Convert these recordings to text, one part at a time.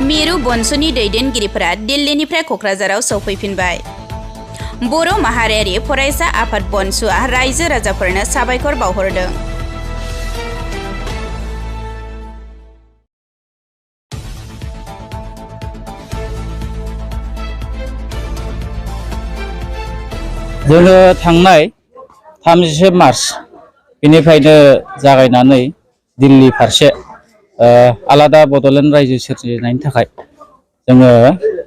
मिरु बनसुनि दैदेनगिरिफोरा दिल्लीनिफ्राय कक्राझाराव सौफैफिनबाय। बर' माहारियारि फरायसा आफाद बनसुआ रायजो राजाफोरनो साबायखर बावहरदों। जोङो थांनाय 30 मार्च बेनिफ्रायनो जागायनानै दिल्ली फारसे आलादा बड'लेण्ड रायजो सोरजिनायनि थाखाय जोङो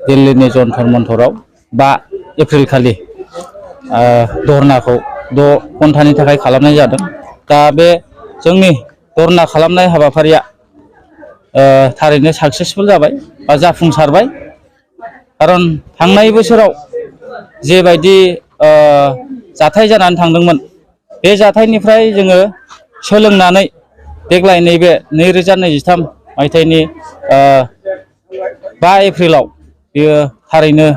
दिल्लीनि जन्तर मन्तराव 5 एप्रिल खालि धरनाखौ 6 घन्टानि थाखाय खालामनाय जादों। दा बे जोंनि धरना खालामनाय हाबाफारिया थारैनो साक्सेसफुल जाबाय बा जाफुंसारबाय। खारन थांनाय बोसोराव जेबायदि जाथाय जानानै थांदोंमोन बे जाथायनिफ्राय जोङो सोलोंनानै देग्लाय नैबे 2023 मायथाइनि 5 एप्रिलाव बेयो थारैनो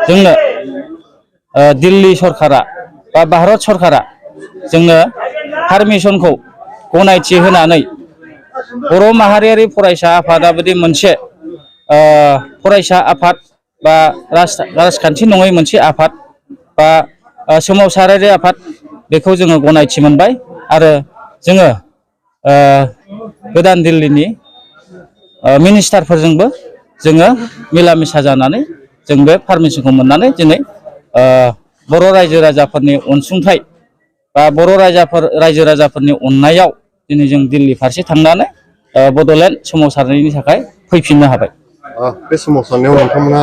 जोंनो दिल्ली सरकारा बा भारत सरकारा जोंनो पारमिसनखौ गनायथि होनानै बर' माहारियारि फरायसा आफादाबादि मोनसे फरायसा आफाद बा राजखान्थि नङै मोनसे आफाद बा सोमावसारारि आफाद बेखौ जोङो गनायथि मोनबाय आरो जोङो गोदान दिल्लीनि मिनिस्टारफोरजोंबो जोङो मिला मिसा जानानै जों बे पारमिसनखौ मोननानै दिनै बर' रायजो राजाफोरनि अनसुंथाइ बा बर' रायजो राजाफोरनि अननायाव दिनै जों दिल्ली फारसे थांनानै बड'लेण्ड सोमावसारनायनि थाखाय फैफिननो हाबाय। बे सोमावसारनायाव नोंथांमोना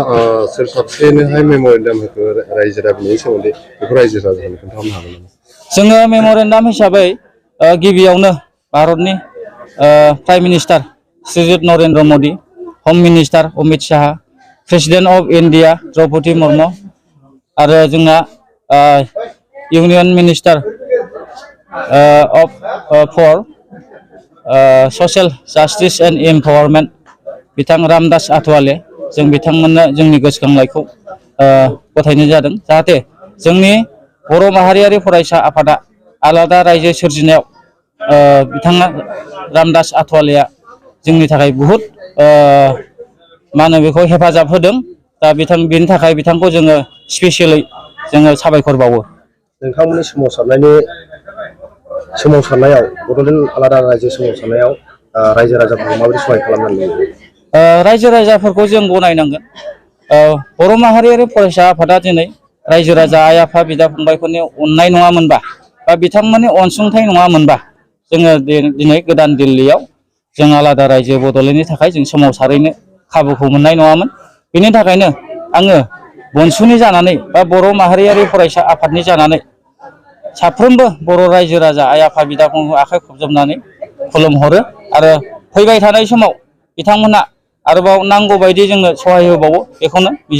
सोर साबसेनोहाय मेम'रेन्डाम होखो रायजो राजानि सोमोन्दै बेखौ रायजो राजानो खोन्थाहरनो हागोन नामा? जोङो मेम'रेन्डाम हिसाबै गिबियावनो भारतनि prime minister Shriyut Narendra Modi, home minister Amit Shah, president of India Droupadi Murmu आरो जोंना union minister for social justice and empowerment बिथां रामदास आठवाले, जों बिथांमोननो जोंनि गोसोखांनायखौ गथायनाय जादों जाहाथे जोंनि बर' माहारियारि फरायसा आफादा आलादा रायजो सोरजिनायाव बिथाङा रामदास आठवालेया जोंनि थाखाय बहुद मा होनो बेखौ हेफाजाब होदों। दा बेनि थाखाय बिथांखौ जोङो स्पेसियेलि जोङो साबायखर बावो। नोंथांमोननि सोमावसारनायाव बड'लेण्ड आलादा रायजो सोमावसारनायाव रायजो राजाफोरखौ माबोरै सहाय खालामनांगौ? रायजो राजाफोरखौ जों गनायनांगोन। बर' माहारियारि फरायसा आफादा दिनै रायजो राजा आइ आफा बिदा फंबायफोरनि अननाय नङामोनबा बा बिथांमोननि अनसुंथाइ नङामोनबा जोङो दिनै गोदान दिल्लीयाव जों आलादा रायजो बड'लेण्डनि थाखाय जों सोमावसारैनो खाबुखौ मोननाय नङामोन। बेनि थाखायनो आङो बनसुनि जानानै बा बर' माहारियारि फरायसा आफादनि जानानै साफ्रोमबो बर' रायजो राजा आइ आफा बिदा फंबायखौ आखाइ खबजबनानै खुलुमहरो आरो फैबाय थानाय समाव बिथांमोनहा आरोबाव नांगौ बायदि जोंनो सहाय होबावो बेखौनो मिजिं